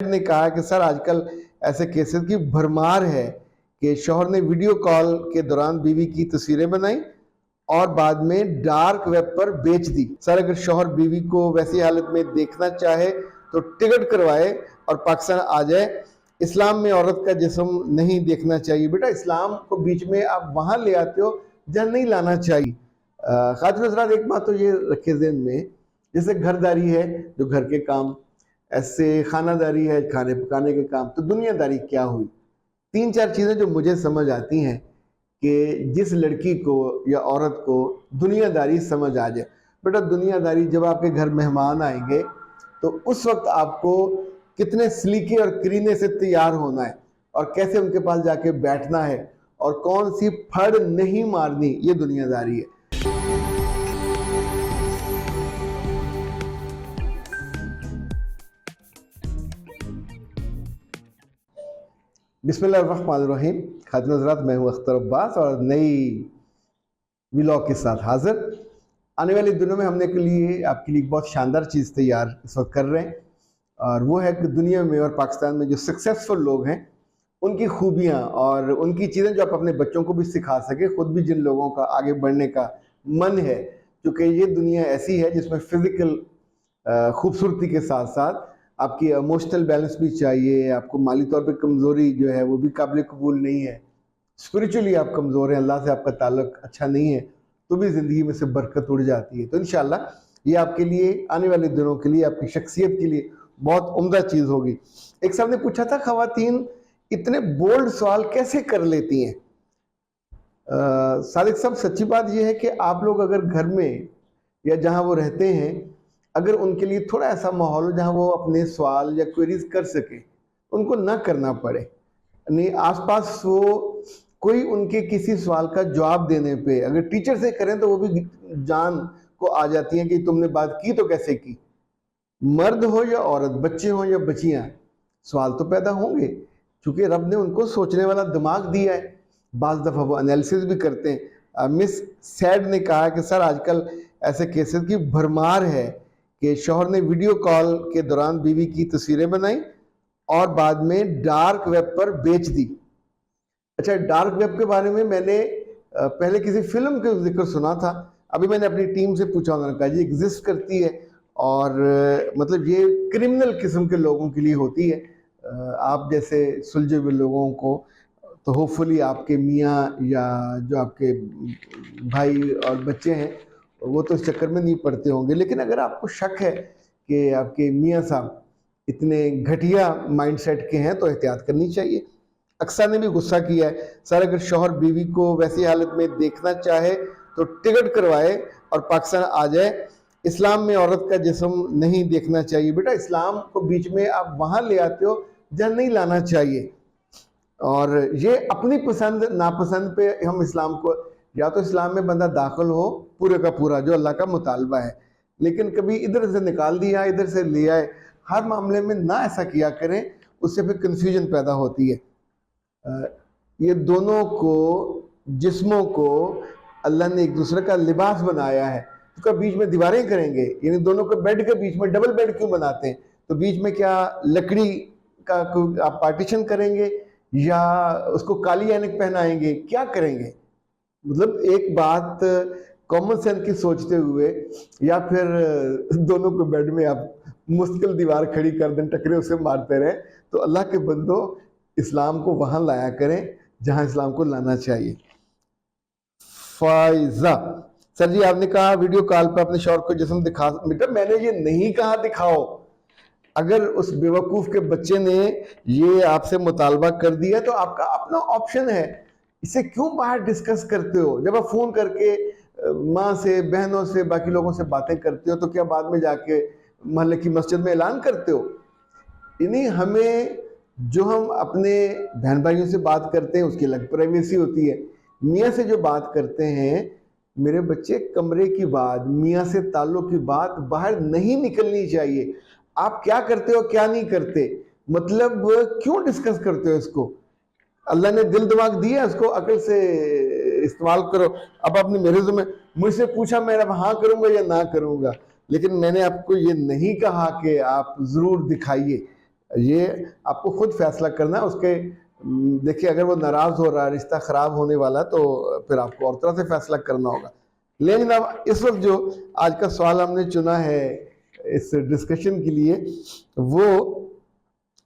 نے کہا کہ سر آج کل ایسے کیسز کی بھرمار ہے کہ شوہر نے ویڈیو کال کے دوران بیوی کی تصویریں بنائیں اور بعد میں ڈارک ویب پر بیچ دی۔ سر اگر شوہر بیوی کو ویسی حالت میں دیکھنا چاہے تو ٹکٹ کروائے اور پاکستان آ جائے۔ اسلام میں عورت کا جسم نہیں دیکھنا چاہیے۔ بیٹا اسلام کو بیچ میں آپ وہاں لے آتے ہو جہاں نہیں لانا چاہیے۔ خاتون حضرات ایک بات تو یہ رکھے ذہن میں، جیسے گھرداری ہے جو گھر کے کام، ایسے خانہ داری ہے کھانے پکانے کے کام، تو دنیا داری کیا ہوئی؟ تین چار چیزیں جو مجھے سمجھ آتی ہیں کہ جس لڑکی کو یا عورت کو دنیا داری سمجھ آ جائے۔ بیٹا دنیا داری جب آپ کے گھر مہمان آئیں گے تو اس وقت آپ کو کتنے سلیقے اور کرینے سے تیار ہونا ہے اور کیسے ان کے پاس جا کے بیٹھنا ہے اور کون سی پھڑ نہیں مارنی، یہ دنیا داری ہے۔ بسم اللہ الرحمن الرحیم۔ خاتون حضرات میں ہوں اختر عباس اور نئی ویلاگ کے ساتھ حاضر۔ آنے والے دنوں میں ہم نے آپ کے لیے ایک بہت شاندار چیز تیار اس وقت کر رہے ہیں، اور وہ ہے کہ دنیا میں اور پاکستان میں جو سکسیسفل لوگ ہیں ان کی خوبیاں اور ان کی چیزیں جو آپ اپنے بچوں کو بھی سکھا سکے، خود بھی جن لوگوں کا آگے بڑھنے کا من ہے، کیونکہ یہ دنیا ایسی ہے جس میں فزیکل خوبصورتی کے ساتھ ساتھ آپ کی ایموشنل بیلنس بھی چاہیے۔ آپ کو مالی طور پہ کمزوری جو ہے وہ بھی قابل قبول نہیں ہے، اسپریچولی آپ کمزور ہیں، اللہ سے آپ کا تعلق اچھا نہیں ہے تو بھی زندگی میں سے برکت اڑ جاتی ہے۔ تو انشاءاللہ یہ آپ کے لیے آنے والے دنوں کے لیے آپ کی شخصیت کے لیے بہت عمدہ چیز ہوگی۔ ایک صاحب نے پوچھا تھا خواتین اتنے بولڈ سوال کیسے کر لیتی ہیں؟ صادق صاحب سچی بات یہ ہے کہ آپ لوگ اگر گھر میں یا جہاں وہ رہتے ہیں اگر ان کے لیے تھوڑا ایسا ماحول ہو جہاں وہ اپنے سوال یا کوئریز کر سکیں، ان کو نہ کرنا پڑے، نہیں آس پاس وہ کوئی ان کے کسی سوال کا جواب دینے پہ اگر ٹیچر سے کریں تو وہ بھی جان کو آ جاتی ہیں کہ تم نے بات کی تو کیسے کی۔ مرد ہو یا عورت، بچے ہوں یا بچیاں، سوال تو پیدا ہوں گے چونکہ رب نے ان کو سوچنے والا دماغ دیا ہے، بعض دفعہ وہ انالیسس بھی کرتے ہیں۔ مس سیڈ نے کہا کہ سر آج کل ایسے کیسز کی بھرمار ہے کہ شوہر نے ویڈیو کال کے دوران بیوی کی تصویریں بنائیں اور بعد میں ڈارک ویب پر بیچ دی۔ اچھا ڈارک ویب کے بارے میں نے پہلے کسی فلم کا ذکر سنا تھا، ابھی میں نے اپنی ٹیم سے پوچھا، انہوں نے کہا جی ایگزسٹ کرتی ہے اور مطلب یہ کرمنل قسم کے لوگوں کے لیے ہوتی ہے، آپ جیسے سلجھے ہوئے لوگوں کو تو ہوپفلی آپ کے میاں یا جو آپ کے بھائی اور بچے ہیں وہ تو اس چکر میں نہیں پڑتے ہوں گے، لیکن اگر آپ کو شک ہے کہ آپ کے میاں صاحب اتنے گھٹیا مائنڈ سیٹ کے ہیں تو احتیاط کرنی چاہیے۔ اکثر نے بھی غصہ کیا ہے، سر اگر شوہر بیوی کو ویسی حالت میں دیکھنا چاہے تو ٹکٹ کروائے اور پاکستان آ جائے۔ اسلام میں عورت کا جسم نہیں دیکھنا چاہیے۔ بیٹا اسلام کو بیچ میں آپ وہاں لے آتے ہو جہاں نہیں لانا چاہیے، اور یہ اپنی پسند ناپسند پہ ہم اسلام کو، یا تو اسلام میں بندہ داخل ہو پورے کا پورا جو اللہ کا مطالبہ ہے، لیکن کبھی ادھر سے نکال دیا ادھر سے لے آئے، ہر معاملے میں نہ ایسا کیا کریں، اس سے پھر کنفیوژن پیدا ہوتی ہے۔ یہ دونوں کو جسموں کو اللہ نے ایک دوسرے کا لباس بنایا ہے، اس کا بیچ میں دیواریں کریں گے، یعنی دونوں کو بیڈ کے بیچ میں ڈبل بیڈ کیوں بناتے ہیں؟ تو بیچ میں کیا لکڑی کا آپ پارٹیشن کریں گے یا اس کو کالی اینک پہنائیں گے؟ کیا کریں گے؟ مطلب ایک بات کامن سینس کی سوچتے ہوئے، یا پھر دونوں کو بیڈ میں آپ مستقل دیوار کھڑی کر دیں، ٹکرے اسے مارتے رہیں۔ تو اللہ کے بندو اسلام کو وہاں لایا کریں جہاں اسلام کو لانا چاہیے۔ فائزہ سر جی آپ نے کہا ویڈیو کال پہ اپنے شوہر کو جسم دکھا، بیٹا میں نے یہ نہیں کہا دکھاؤ، اگر اس بیوقوف کے بچے نے یہ آپ سے مطالبہ کر دیا تو آپ کا اپنا آپشن ہے، اسے کیوں باہر ڈسکس کرتے ہو؟ جب آپ فون کر کے ماں سے، بہنوں سے، باقی لوگوں سے باتیں کرتے ہو تو کیا بعد میں جا کے محلے کی مسجد میں اعلان کرتے ہو؟ یعنی ہمیں جو ہم اپنے بہن بھائیوں سے بات کرتے ہیں اس کی الگ پرائیویسی ہوتی ہے، میاں سے جو بات کرتے ہیں، میرے بچے کمرے کی بات، میاں سے تعلق کی بات باہر نہیں نکلنی چاہیے۔ آپ کیا کرتے ہو کیا نہیں کرتے، مطلب کیوں ڈسکس کرتے ہو اس کو؟ اللہ نے دل دماغ دیا، اس کو عقل سے استعمال کرو۔ اب آپ نے میرے ذمہ مجھ سے پوچھا، میں اب ہاں کروں گا یا نہ کروں گا، لیکن میں نے آپ کو یہ نہیں کہا کہ آپ ضرور دکھائیے۔ یہ آپ کو خود فیصلہ کرنا ہے اس کے. دیکھیے اگر وہ ناراض ہو رہا ہے، رشتہ خراب ہونے والا، تو پھر آپ کو اور طرح سے فیصلہ کرنا ہوگا. لیکن اب اس وقت جو آج کا سوال ہم نے چنا ہے اس ڈسکشن کے لیے، وہ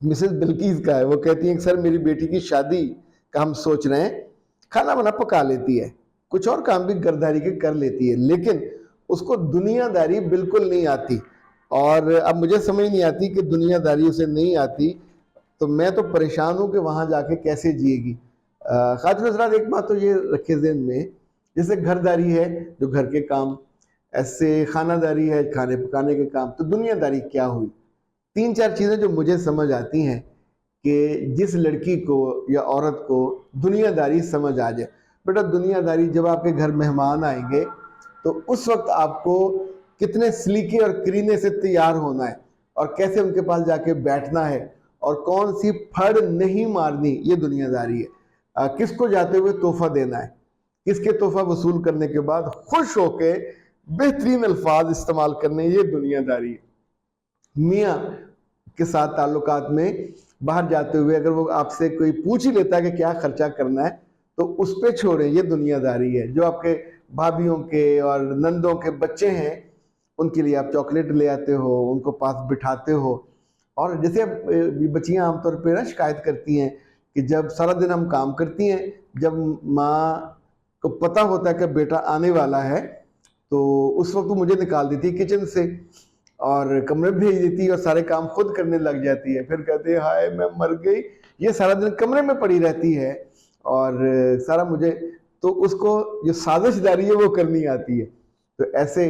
مسز بلقیس کا ہے. وہ کہتی ہیں کہ سر میری بیٹی کی شادی کا ہم سوچ رہے ہیں. کھانا بنا پکا لیتی ہے، کچھ اور کام بھی گھرداری کے کر لیتی ہے، لیکن اس کو دنیا داری بالکل نہیں آتی. اور اب مجھے سمجھ نہیں آتی کہ دنیا داری اسے نہیں آتی، تو میں تو پریشان ہوں کہ وہاں جا کے کیسے جیے گی. خاتون حضرات، ایک بات تو یہ رکھے ذہن میں، جیسے گھرداری ہے جو گھر کے کام، ایسے خانہ داری ہے کھانے پکانے کے کام، تو دنیا داری کیا ہوئی؟ 3-4 چیزیں جو مجھے سمجھ آتی ہیں کہ جس لڑکی کو یا عورت کو دنیا داری سمجھ آ جائے. بیٹا دنیا داری، جب آپ کے گھر مہمان آئیں گے تو اس وقت آپ کو کتنے سلیقے اور کرینے سے تیار ہونا ہے، اور کیسے ان کے پاس جا کے بیٹھنا ہے، اور کون سی پھڑ نہیں مارنی، یہ دنیا داری ہے. کس کو جاتے ہوئے تحفہ دینا ہے، کس کے تحفہ وصول کرنے کے بعد خوش ہو کے بہترین الفاظ استعمال کرنے، یہ دنیا داری ہے. میاں کے ساتھ تعلقات میں باہر جاتے ہوئے اگر وہ آپ سے کوئی پوچھ ہی لیتا ہے کہ کیا خرچہ کرنا ہے تو اس پہ چھوڑیں، یہ دنیا داری ہے. جو آپ کے بھابھیوں کے اور نندوں کے بچے ہیں ان کے لیے آپ چاکلیٹ لے آتے ہو، ان کو پاس بٹھاتے ہو. اور جیسے بچیاں عام طور پہ نا شکایت کرتی ہیں کہ جب سارا دن ہم کام کرتی ہیں، جب ماں کو پتہ ہوتا ہے کہ بیٹا آنے والا ہے تو اس وقت وہ مجھے نکال دیتی ہے کچن سے اور کمرے بھیج دیتی ہے اور سارے کام خود کرنے لگ جاتی ہے. پھر کہتے ہیں ہائے میں مر گئی، یہ سارا دن کمرے میں پڑی رہتی ہے اور سارا مجھے. تو اس کو جو سازش داری ہے وہ کرنی آتی ہے. تو ایسے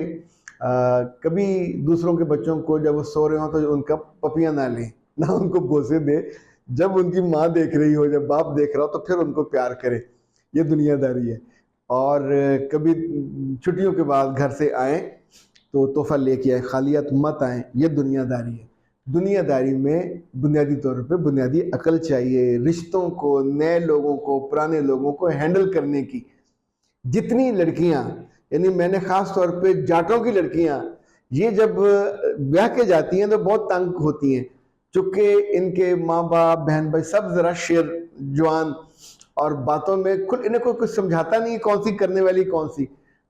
کبھی دوسروں کے بچوں کو جب وہ سو رہے ہوں تو ان کا پپیاں نہ لیں، نہ ان کو بوسے دے. جب ان کی ماں دیکھ رہی ہو، جب باپ دیکھ رہا ہو، تو پھر ان کو پیار کرے، یہ دنیا داری ہے. اور کبھی چھٹیوں کے بعد گھر سے آئیں تو تحفہ لے کے آئیں، خالیات مت آئیں، یہ دنیا داری ہے. دنیا داری میں بنیادی طور پہ بنیادی عقل چاہیے، رشتوں کو، نئے لوگوں کو، پرانے لوگوں کو ہینڈل کرنے کی. جتنی لڑکیاں، یعنی میں نے خاص طور پہ جاٹوں کی لڑکیاں، یہ جب بیاہ کے جاتی ہیں تو بہت تنگ ہوتی ہیں، چونکہ ان کے ماں باپ بہن بھائی سب ذرا شیر جوان، اور باتوں میں انہیں کوئی کچھ سمجھاتا نہیں کون سی کرنے والی کون سی.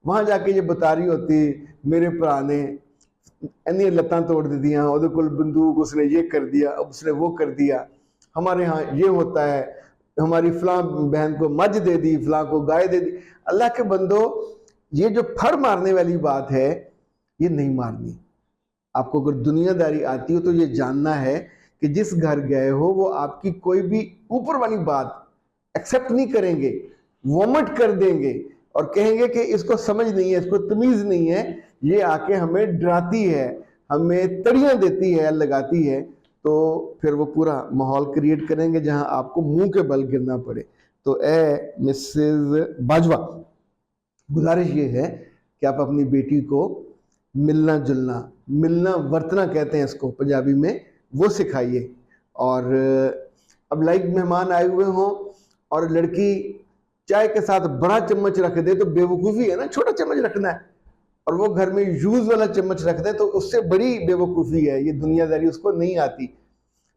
وہاں جا کے یہ بتا رہی ہوتی میرے پرانے اینی لتاں توڑ دی دیاں، وہ کل بندوق، اس نے یہ کر دیا، اس نے وہ کر دیا، ہمارے ہاں یہ ہوتا ہے، ہماری فلاں بہن کو مجھ دے دی، فلاں کو گائے دے دی. اللہ کے بندو، یہ جو پھڑ مارنے والی بات ہے یہ نہیں مارنی. آپ کو اگر دنیا داری آتی ہو تو یہ جاننا ہے کہ جس گھر گئے ہو وہ آپ کی کوئی بھی اوپر والی بات ایکسیپٹ نہیں کریں گے، وومٹ کر دیں گے اور کہیں گے کہ اس کو سمجھ نہیں ہے، اس کو تمیز نہیں ہے، یہ آ کے ہمیں ڈراتی ہے، ہمیں تڑیاں دیتی ہے، لگاتی ہے. تو پھر وہ پورا ماحول کریٹ کریں گے جہاں آپ کو منہ کے بل گرنا پڑے. تو اے مسز باجوہ، گزارش یہ ہے کہ آپ اپنی بیٹی کو ملنا جلنا، ملنا ورتنا کہتے ہیں اس کو پنجابی میں، وہ سکھائیے. اور اب لائک مہمان آئے ہوئے ہوں اور لڑکی چائے کے ساتھ بڑا چمچ رکھ دے تو بے وقوفی ہے نا، چھوٹا چمچ رکھنا ہے. اور وہ گھر میں یوز والا چمچ رکھ دے تو اس سے بڑی بے وقوفی ہے. یہ دنیا داری اس کو نہیں آتی.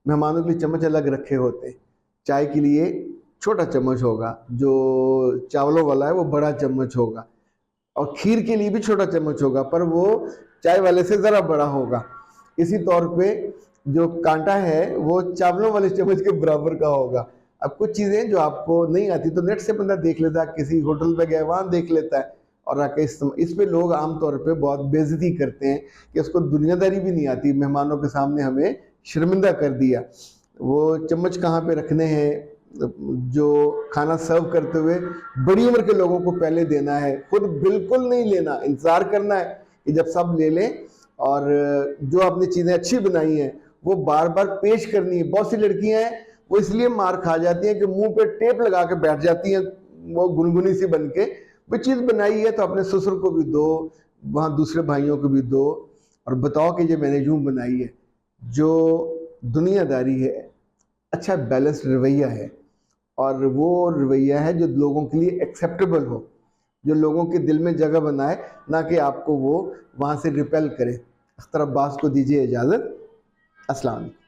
مہمانوں کے لیے چمچ الگ رکھے ہوتے، چائے کے لیے چھوٹا چمچ ہوگا، جو چاولوں والا ہے وہ بڑا چمچ ہوگا، اور کھیر کے لیے بھی چھوٹا چمچ ہوگا پر وہ چائے والے سے ذرا بڑا ہوگا. اسی طور پہ جو کانٹا ہے وہ چاولوں والے چمچ کے برابر کا ہوگا. اب کچھ چیزیں جو آپ کو نہیں آتی تو نیٹ سے بندہ دیکھ لیتا ہے، کسی ہوٹل پہ گیا وہاں دیکھ لیتا ہے اور آ کے اس پہ لوگ عام طور پہ بہت بے عزتی کرتے ہیں کہ اس کو دنیا داری بھی نہیں آتی، مہمانوں کے سامنے ہمیں شرمندہ کر دیا. وہ چمچ کہاں پہ رکھنے ہیں، جو کھانا سرو کرتے ہوئے بڑی عمر کے لوگوں کو پہلے دینا ہے، خود بالکل نہیں لینا، انتظار کرنا ہے کہ جب سب لے لیں. اور جو آپ نے چیزیں اچھی بنائی ہیں وہ بار بار پیش کرنی ہے. بہت سی لڑکیاں ہیں وہ اس لیے مار کھا جاتی ہیں کہ منہ پہ ٹیپ لگا کے بیٹھ جاتی ہیں، وہ گنگنی سی بن کے. وہ چیز بنائی ہے تو اپنے سسر کو بھی دو، وہاں دوسرے بھائیوں کو بھی دو اور بتاؤ کہ یہ میں نے یوں بنائی ہے. جو دنیا داری ہے اچھا بیلنس رویہ ہے، اور وہ رویہ ہے جو لوگوں کے لیے ایکسیپٹیبل ہو، جو لوگوں کے دل میں جگہ بنائے، نہ کہ آپ کو وہ وہاں سے ریپیل کرے. اختر عباس کو دیجیے اجازت. السلام علیکم.